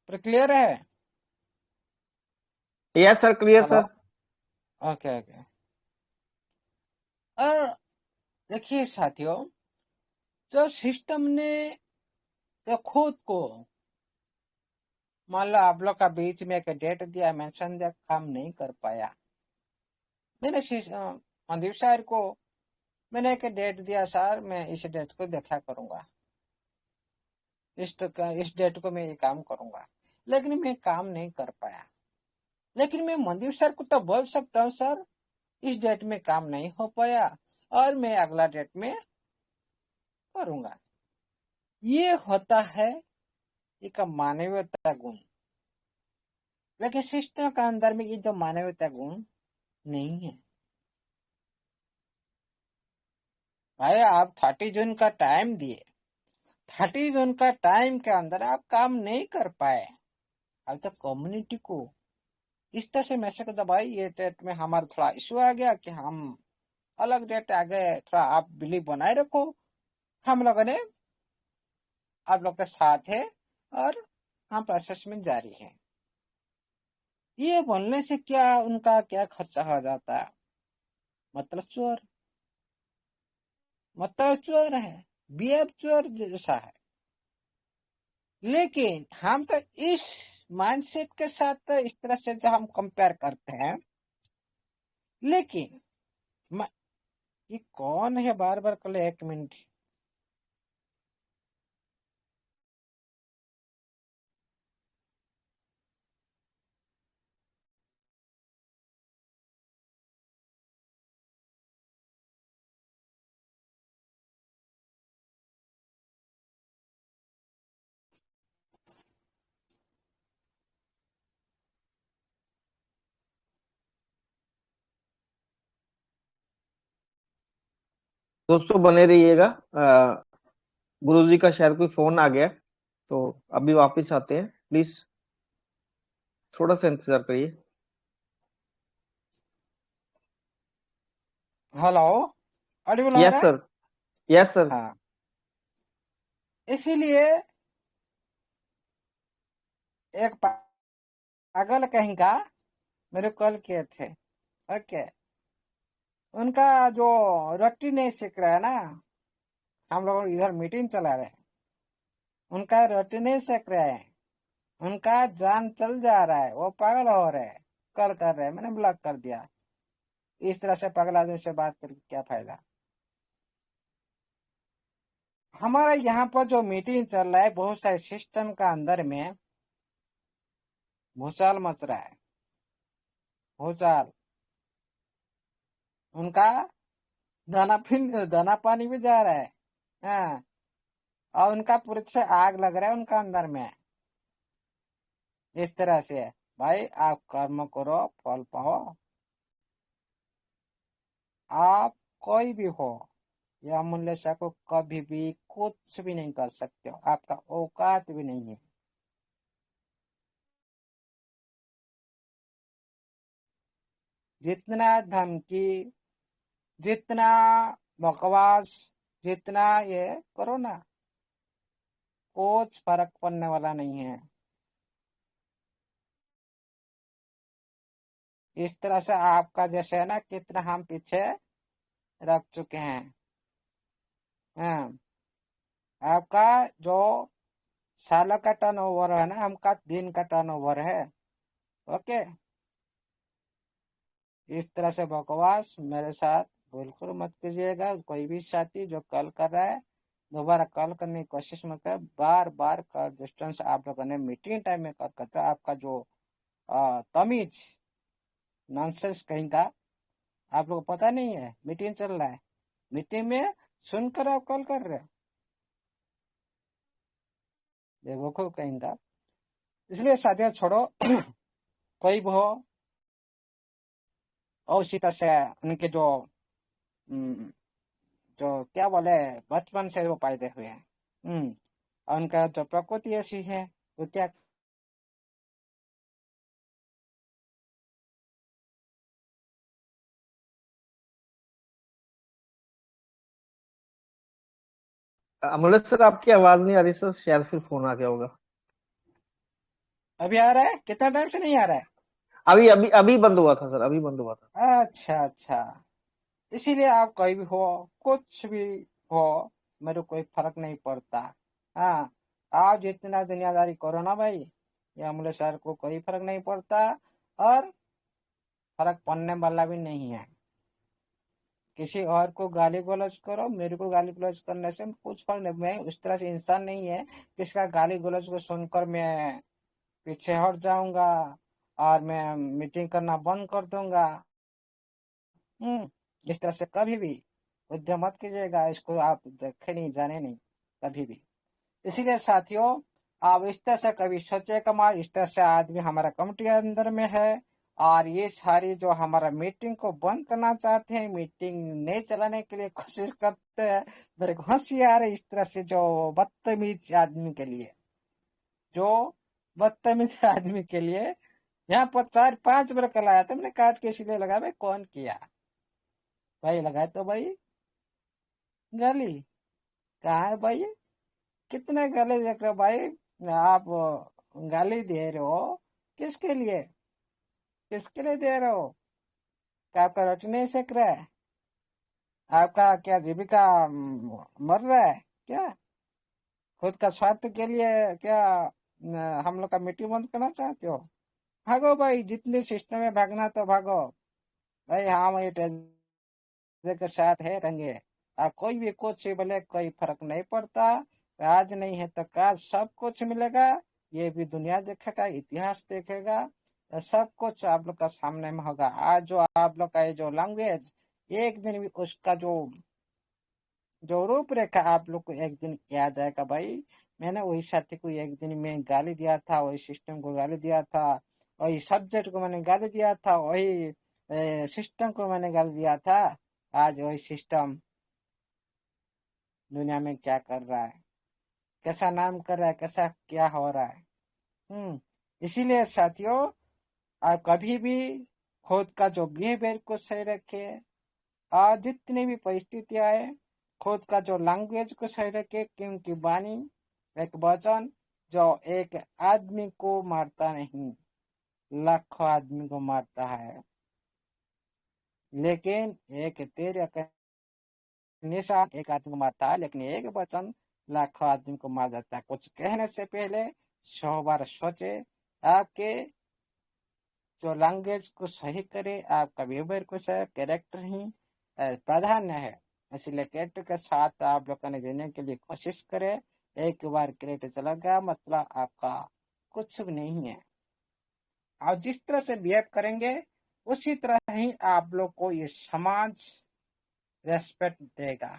पर क्लियर है? Yes sir, clear hello. Sir. Okay okay. और देखिए साथियों, जब सिस्टम ने तो खुद को, मान लो आप लोग का बीच में एक डेट दिया, मेंशन दिया, काम नहीं कर पाया, मैंने मनदीप सर को मैंने एक डेट दिया, सर मैं इस डेट को देखा करूंगा, इस डेट को मैं ये काम करूंगा, लेकिन मैं काम नहीं कर पाया। लेकिन मैं मनदीप सर को तो बोल सकता हूँ, सर इस डेट में काम नहीं हो पाया और मैं अगला डेट में करूंगा। ये होता है एक मानवीयता गुण। लेकिन सिस्टम का अंदर में ये जो मानवीयता गुण नहीं है। भाई आप 30 जून का टाइम दिए, 30 जून का टाइम के अंदर आप काम नहीं कर पाए, अब तो कम्युनिटी को इस तरह से मैसेज करता, भाई ये डेट में हमारा थोड़ा इशू आ गया कि हम अलग डेट आ गए, थोड़ा आप बिलीव बनाए रखो, हम लोगों ने आप लोग के साथ है और हम प्रोसेस में जारी हैं। ये बोलने से क्या उनका क्या खर्चा हो जाता है? मतलब चोर, मतलब चोर है, बिहेव चोर जैसा है। लेकिन हम तो इस माइंडसेट के साथ तो इस तरह से जो हम कंपेयर करते हैं, लेकिन ये कौन है बार बार कल? 1 मिनट। दोस्तों बने रहिएगा। गुरुजी का शायद कोई फोन आ गया, तो अभी वापस आते हैं, प्लीज थोड़ा सा इंतजार करिए। हेलो, ऑडिबल हो यस रहा है? सर। Yes sir. हाँ, इसीलिए एक पागल कहीं का मेरे कॉल किए थे। ओके, उनका जो रट्टी नहीं सीख रहा है ना, हम लोग इधर मीटिंग चला रहे हैं, उनका रट्टी नहीं सीख रहे हैं, उनका जान चल जा रहा है, वो पागल हो रहे हैं, कॉल कर रहे हैं, मैंने ब्लॉक कर दिया। इस तरह से पगला आदमी से बात करके क्या फायदा। हमारा यहाँ पर जो मीटिंग चल रहा है, बहुत सारे सिस्टम का अंदर में भूचाल मच रहा है, भूचाल। उनका दाना पानी भी जा रहा है, हाँ, और उनका पूरी से आग लग रहा है उनका अंदर में। इस तरह से भाई आप कर्म करो, फल पाओ। आप कोई भी हो, यह मूल्य से को कभी भी कुछ भी नहीं कर सकते हो, आपका औकात भी नहीं है। जितना धमकी, जितना बकवास, जितना ये करो ना, कुछ फर्क पड़ने वाला नहीं है। इस तरह से आपका जैसे है ना, कितना हम पीछे रख चुके हैं। हाँ, आपका जो साल का टर्नओवर है ना, हमका दिन का टर्नओवर है। ओके, इस तरह से बकवास मेरे साथ बिल्कुल मत कीजिएगा। कोई भी साथी जो कॉल कर रहा है, दोबारा कॉल करने की कोशिश मत कर। बार बार का डिस्टेंस आप लोगों ने मीटिंग टाइम में कॉल करता है। आपका जो तमीज नॉनसेंस कहीं का, आप लोग को पता नहीं है मीटिंग चल रहा है, मीटिंग में सुनकर आप कॉल कर रहे हो, बेवकूफ कहीं का। इसलिए साथियों छोड़ो कोई भी हो, और उसी तरह से उनके जो जो क्या बोले, बचपन से वो पैदा हुए हैं, और उनका जो प्रकृति ऐसी है, वो क्या अमोलक सर, आपकी आवाज नहीं आ रही सर, शायद फिर फोन आ गया होगा। अभी आ रहा है? कितना टाइम से नहीं आ रहा है? अभी अभी अभी बंद हुआ था सर, अभी बंद हुआ था। अच्छा अच्छा, इसीलिए आप कोई भी हो, कुछ भी हो, मेरे को कोई फर्क नहीं पड़ता। हाँ, आप जितना दुनियादारी करो ना भाई, ये अमूल्य सर को कोई फर्क नहीं पड़ता, और फर्क पड़ने वाला भी नहीं है। किसी और को गाली गलौज करो, मेरे को गाली गलौज करने से कुछ फर्क नहीं। मैं उस तरह से इंसान नहीं है किसका गाली गलौज को सुनकर मैं पीछे हट जाऊंगा और मैं मीटिंग करना बंद कर दूंगा। इस तरह से कभी भी उद्यम मत कीजिएगा। इसको आप देखे नहीं, जाने नहीं कभी भी। इसीलिए साथियों, आप इस तरह से कभी सोचेगा मत। इस तरह से आदमी हमारा कमिटी अंदर में है, और ये सारी जो हमारा मीटिंग को बंद करना चाहते हैं, मीटिंग नहीं चलाने के लिए कोशिश करते हैं। मेरे को हंसी आ रही इस तरह से जो बदतमीज आदमी के लिए, जो बदतमीज आदमी के लिए। यहाँ पर 4-5 बार कल आया था, मैंने काट के इसीलिए लगा भाई कौन किया, भाई लगाए तो भाई गाली कहाँ है भाई? कितने गाली देख रहे हो भाई आप? गाली दे रहे हो किसके लिए, किसके लिए दे रहे हो? क्या आपका रोटी नहीं सेक रहा है? आपका क्या जीविका मर रहा है क्या? खुद का स्वार्थ के लिए क्या हम लोग का मिट्टी बंद करना चाहते हो? भागो भाई, जितने सिस्टम में भागना तो भागो भाई। हम ये के साथ है रहेंगे। कोई भी कुछ बोले कोई फर्क नहीं पड़ता। आज नहीं है तो काल सब कुछ मिलेगा। ये भी दुनिया देखेगा, इतिहास देखेगा, सब कुछ आप लोग का सामने में होगा। आज जो आप लोग का ये जो लैंग्वेज, एक दिन भी उसका जो रूपरेखा आप लोग को एक दिन याद आएगा भाई। मैंने वही साथी को एक दिन में गाली दिया था, वही सिस्टम को गाली दिया था, वही सब्जेक्ट को मैंने गाली दिया था, वही सिस्टम को मैंने गाली दिया था। आज वही सिस्टम दुनिया में क्या कर रहा है, कैसा नाम कर रहा है, कैसा क्या हो रहा है। इसीलिए साथियों, आप कभी भी खुद का जो बिहेवियर को सही रखे, और जितनी भी परिस्थिति आए खुद का जो लैंग्वेज को सही रखे, क्योंकि वाणी एक वचन जो एक आदमी को मारता नहीं, लाखों आदमी को मारता है। लेकिन एक तेरे निशान एक आदमी को मारता है, लेकिन एक वचन लाखों आदमी को मार देता है। कुछ कहने से पहले 100 बार सोचे। आपके जो लैंग्वेज को सही करे, आपका बिहेवियर को सही, कैरेक्टर ही प्राधान्य है। इसलिए कैरेक्टर के साथ आप लोगों ने जीने के लिए कोशिश करे। एक बार कैरेक्टर चला गया मतलब आपका कुछ भी नहीं है। आप जिस तरह से बिहेव करेंगे उसी तरह ही आप लोग को ये समाज रेस्पेक्ट देगा।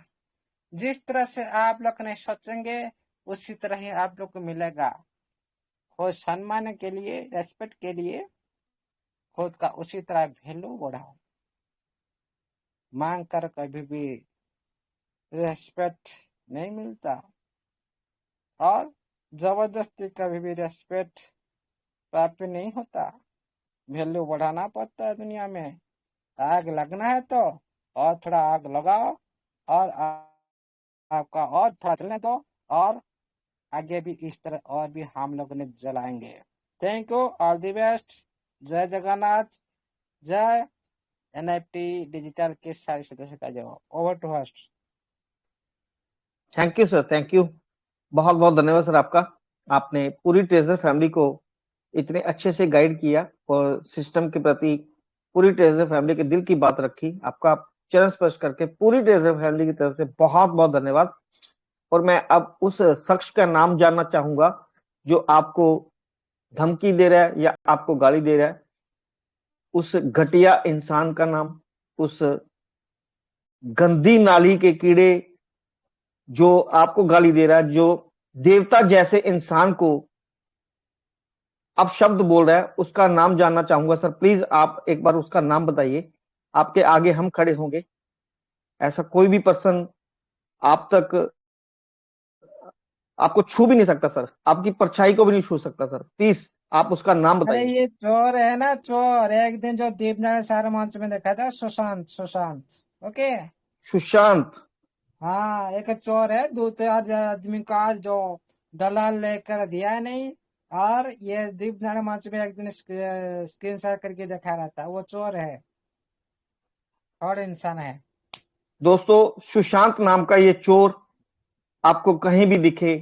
जिस तरह से आप लोग ने सोचेंगे उसी तरह ही आप लोग को मिलेगा। खुद सम्मान के लिए, रेस्पेक्ट के लिए खुद का उसी तरह वैल्यू बढ़ाओ। मांग कर कभी भी रेस्पेक्ट नहीं मिलता और जबरदस्ती कभी भी रेस्पेक्ट प्राप्त नहीं होता। वैल्यू बढ़ाना पड़ता है दुनिया में। आग लगना है तो और थोड़ा आग लगाओ और आपका और थोड़ा चलने दो और आगे भी इस तरह और भी हम लोग ने जलाएंगे। Thank you, all the best. जय जगन्नाथ, जय एनएफटी डिजिटल के सारे सदस्य का जो over to host. Thank you sir, thank you, बहुत बहुत धन्यवाद सर आपका। आपने पूरी ट्रेजर फैमिली को इतने अच्छे से गाइड किया और सिस्टम के प्रति पूरी ट्रेजर फैमिली के दिल की बात रखी। आपका चरण स्पर्श करके पूरी ट्रेजर फैमिली की तरफ से बहुत बहुत धन्यवाद। और मैं अब उस शख्स का नाम जानना चाहूंगा जो आपको धमकी दे रहा है या आपको गाली दे रहा है। उस घटिया इंसान का नाम, उस गंदी नाली के कीड़े जो आपको गाली दे रहा है, जो देवता जैसे इंसान को अब शब्द बोल रहा है, उसका नाम जानना चाहूंगा सर। प्लीज आप एक बार उसका नाम बताइए। आपके आगे हम खड़े होंगे। ऐसा कोई भी पर्सन आप तक आपको छू भी नहीं सकता सर, आपकी परछाई को भी नहीं छू सकता सर। प्लीज आप उसका नाम अरे बताइए। ये चोर है ना, चोर। एक दिन जो दीपनारायण सारा मंच में देखा था, सुशांत। सुशांत, ओके। सुशांत। हाँ, एक चोर है। दूसरे आदमी का जो दलाल लेकर दिया नहीं और ये दीपनारायण मंच में एक दिन स्क्रीन शेयर करके दिखा रहा था। वो चोर है और इंसान है। दोस्तों, सुशांत नाम का ये चोर आपको कहीं भी दिखे,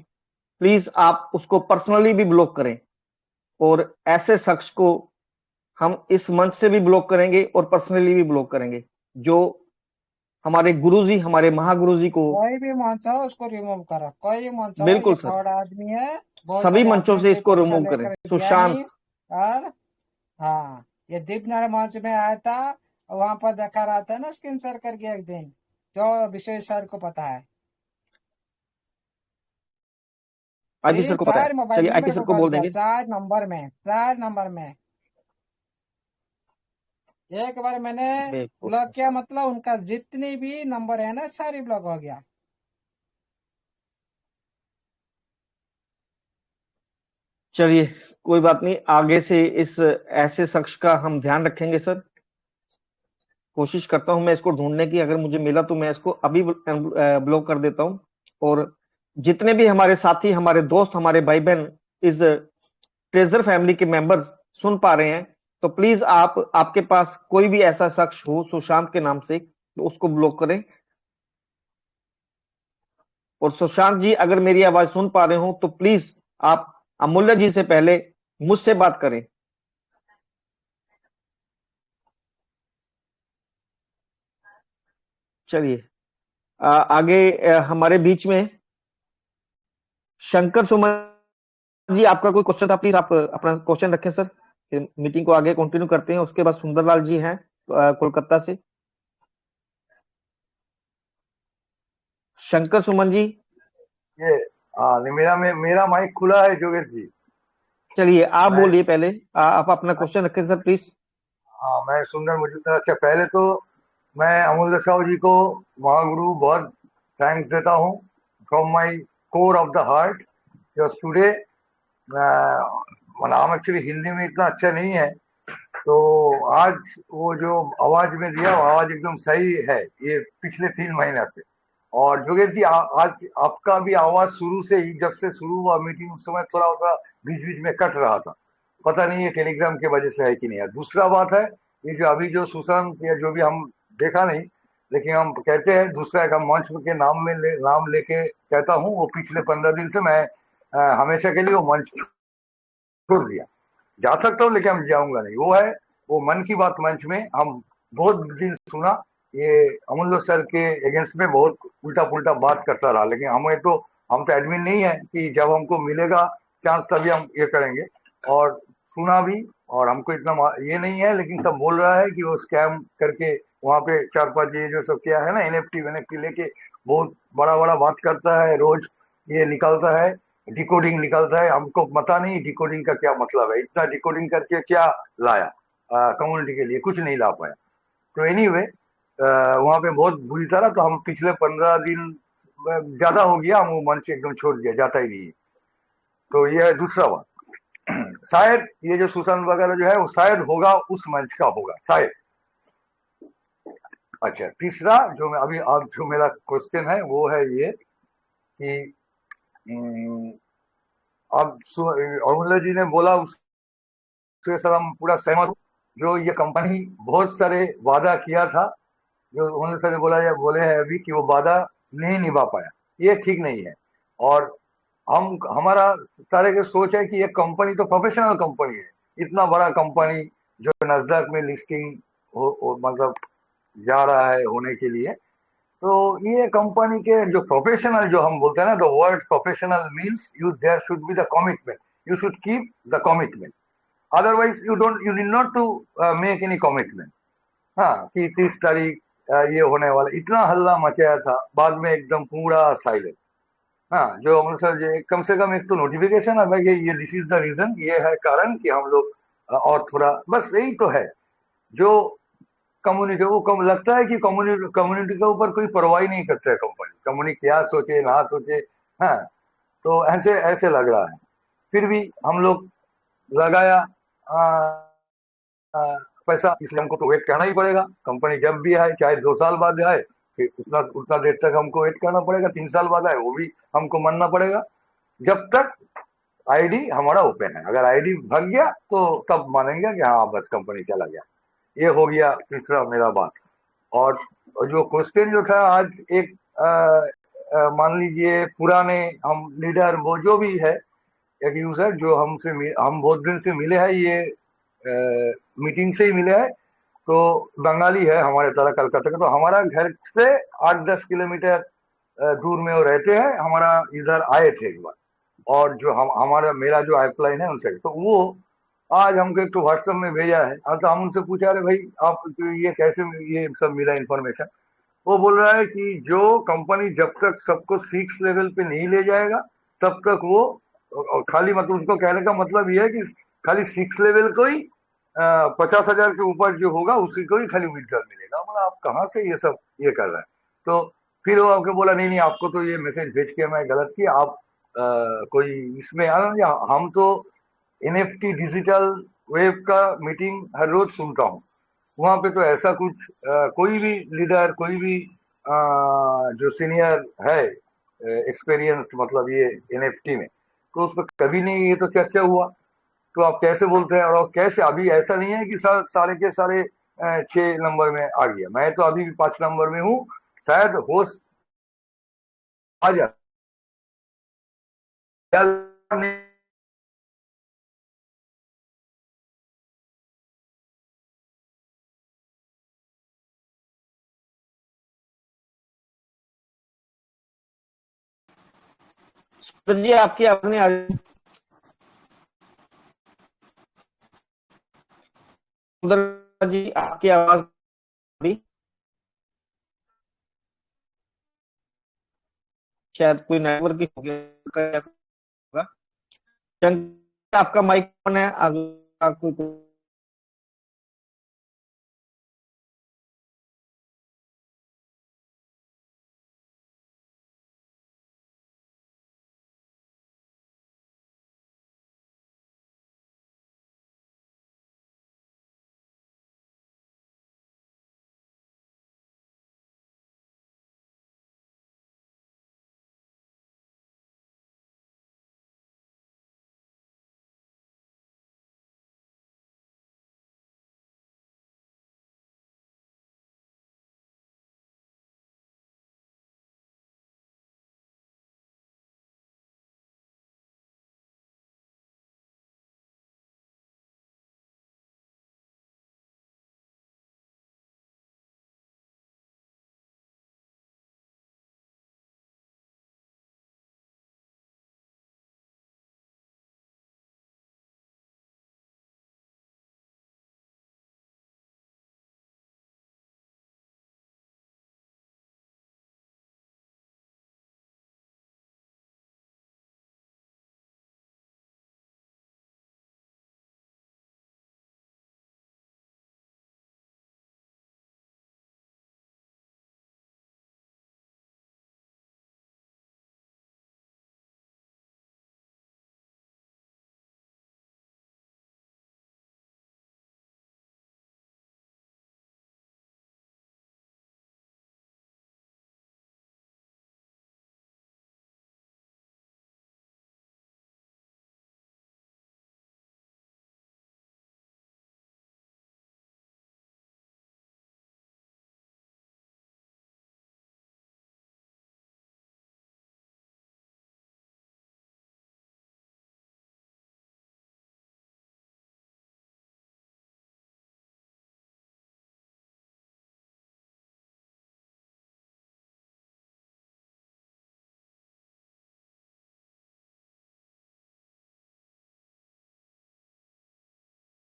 प्लीज आप उसको पर्सनली भी ब्लॉक करें। और ऐसे शख्स को हम इस मंच से भी ब्लॉक करेंगे और पर्सनली भी ब्लॉक करेंगे। जो हमारे गुरुजी, हमारे महागुरुजी को कोई भी मंच हो उसको रिमूव करो। कोई भी मंच हो, ये बिल्कुल सर, फ्रॉड आदमी है। बहुत सभी सारे मंचों आदमी से कोई इसको पैसा रिमूव करें। लेकर दिया सुशांत। नहीं। और हाँ, ये दीपनारायण मंच में आया था, वहां पर देखा रहा था ना स्क्रीन शेयर करके एक दिन, जो विशेष सर को पता है। आईपी सर को पता है। चार मोबाइल चलिए में आईपी मेरे सर को को कॉल बोल किया, देंगे। 4 नंबर में, 4 नंबर में। एक बार मैंने बेवकूफ ब्लॉक किया इंसान। मतलब उनका जितनी भी नंबर है ना सारी ब्लॉक हो गया। चलिए कोई बात नहीं, आगे से इस ऐसे शख्स का हम ध्यान रखेंगे सर। कोशिश करता हूं मैं इसको ढूंढने की, अगर मुझे मिला तो मैं इसको अभी ब्लॉक कर देता हूं। और जितने भी हमारे साथी, हमारे दोस्त, हमारे भाई बहन इस ट्रेजर फैमिली के मेंबर्स सुन पा रहे हैं, तो प्लीज आप, आपके पास कोई भी ऐसा शख्स हो सुशांत के नाम से, तो उसको ब्लॉक करें। और सुशांत जी अगर मेरी आवाज सुन पा रहे हो तो प्लीज आप अमूल्य जी से पहले मुझसे बात करें। चलिए आगे हमारे बीच में शंकर सुमन जी, आपका कोई क्वेश्चन था? प्लीज आप अपना क्वेश्चन रखें सर, फिर मीटिंग को आगे कंटिन्यू करते हैं। उसके बाद सुंदरलाल जी हैं कोलकाता से। शंकर सुमन जी। ये हाँ नहीं, मेरा माइक खुला है जोगेश जी। चलिए आप मैं बोलिए पहले, आप अपना क्वेश्चन रखें सर प्लीज। हाँ, मैं सुंदर मजूमदार। अच्छा, पहले तो मैं अमूल्य साहू जी को, महागुरु, बहुत थैंक्स देता हूँ from my core of the heart. Just today नाम एक्चुअली हिंदी में इतना अच्छा नहीं है, तो आज वो जो आवाज में दिया वो आवाज एकदम सही है, ये पिछले 3 महीना से। और जोगेश जी आज आपका भी आवाज शुरू से ही, जब से शुरू हुआ मीटिंग उस समय थोड़ा सा बीच बीच में कट रहा था। पता नहीं ये टेलीग्राम की वजह से है कि नहीं है। दूसरा बात है, ये जो अभी जो सुशांत या जो भी हम देखा नहीं, लेकिन हम कहते हैं दूसरा एक हम मंच के नाम लेके कहता हूँ, वो पिछले 15 दिन से मैं हमेशा के लिए वो मंच छोड़ दिया। जा सकता हूँ लेकिन हम जाऊंगा नहीं। वो है वो मन की बात मंच में हम बहुत दिन सुना, ये अमूल्य सर के अगेंस्ट में बहुत उल्टा पुल्टा बात करता रहा, लेकिन हम तो एडमिन नहीं है कि जब हमको मिलेगा चांस तभी हम ये करेंगे। और सुना भी, और हमको इतना ये नहीं है, लेकिन सब बोल रहा है कि वो स्कैम करके वहां पे 4-5 ये जो सब किया है ना, एनएफटी लेके बहुत बड़ा बड़ा बात करता है, रोज ये निकालता है, डिकोडिंग निकालता है। हमको पता नहीं डिकोडिंग का क्या मतलब है, इतना डिकोडिंग करके क्या लाया कम्युनिटी के लिए, कुछ नहीं ला पाया। तो एनीवे वहां पे बहुत बुरी तरह, तो हम पिछले 15 दिन ज्यादा हो गया, हम वो मन से एकदम छोड़ दिया, जाता ही नहीं है। तो ये है दूसरा बात। शायद ये जो सुशांत वगैरह जो है वो शायद होगा उस मंच का होगा शायद। अच्छा, तीसरा जो मैं अभी अब जो मेरा क्वेश्चन है वो है ये कि अब अमूल्य जी ने बोला, उससे सर हम पूरा सहमत हूं। जो ये कंपनी बहुत सारे वादा किया था, जो अमूल्य सर ने बोले हैं अभी कि वो वादा नहीं निभा पाया, ये ठीक नहीं है। और हमारा सारे के सोच है कि ये कंपनी तो प्रोफेशनल कंपनी है, इतना बड़ा कंपनी जो नस्डैक में लिस्टिंग मतलब जा रहा है होने के लिए। तो ये कंपनी के जो प्रोफेशनल जो हम बोलते हैं ना, the word professional means you there should be the commitment, you should keep the commitment, otherwise you need not to make any commitment. हाँ, कि 30 तारीख ये होने वाला, इतना हल्ला मचाया था, बाद में एकदम पूरा साइलेंट। हाँ, जो अमृतसर जो कम से कम एक तो नोटिफिकेशन है भाई, ये दिस इज द रीजन, ये है कारण कि हम लोग और थोड़ा, बस यही तो है। जो कम्युनिटी वो कम लगता है कि कम्युनिटी के ऊपर कोई परवाह ही नहीं करता है कम्युनिटी क्या सोचे ना सोचे। हाँ, तो ऐसे ऐसे लग रहा है। फिर भी हम लोग लगाया पैसा, इसलिए हमको तो वेट करना ही पड़ेगा। कंपनी जब भी आए, चाहे 2 साल बाद आए, फिर उतना उतना देर तक हमको वेट करना पड़ेगा। 3 साल बाद आए, वो भी हमको मानना पड़ेगा, जब तक आईडी हमारा ओपन है। अगर आईडी भग गया तो तब मानेंगे कि हाँ बस कंपनी चला गया। ये हो गया तीसरा मेरा बात। और जो क्वेश्चन जो था आज, एक मान लीजिए पुराने हम लीडर, वो जो भी है, एक यूजर जो हम बहुत दिन से मिले हैं, ये मीटिंग से ही मिले हैं, तो बंगाली है हमारे तरह, कलकत्ता का। तो हमारा घर से 8-10 किलोमीटर दूर में वो रहते हैं। हमारा इधर आए थे एक बार, और जो हमारा मेरा जो पाइपलाइन है उनसे, तो वो आज हमको एक तो व्हाट्सएप में भेजा है। तो हम उनसे पूछा, अरे भाई आप ये कैसे ये सब मिला इन्फॉर्मेशन? वो बोल रहा है कि जो कंपनी जब तक सबको 6 लेवल पे नहीं ले जाएगा, तब तक वो, और खाली मतलब उनको कहने का मतलब ये है कि खाली 6 लेवल को ही 50,000 के ऊपर जो होगा उसी को ही खाली विड्रॉल मिलेगा। मतलब आप कहाँ से ये सब ये कर रहे हैं? तो फिर वो आपको बोला, नहीं नहीं, आपको तो ये मैसेज भेज के मैं गलत किया, आप कोई इसमें हम तो एनएफटी डिजिटल वेब का मीटिंग हर रोज सुनता हूँ। वहां पे तो ऐसा कुछ कोई भी लीडर, कोई भी जो सीनियर है एक्सपीरियंस्ड, मतलब ये एनएफटी में, तो उस पर कभी नहीं ये तो चर्चा हुआ। तो आप कैसे बोलते हैं? और कैसे अभी ऐसा नहीं है कि सारे के सारे 6 नंबर में आ गया, मैं तो अभी भी 5 नंबर में हूँ, शायद हो आ जाए। तो जी आपकी अपनी जी आपकी आवाज भी शायद कोई नेटवर्क की हो गया होगा। आपका माइक ऑन है, अगर कोई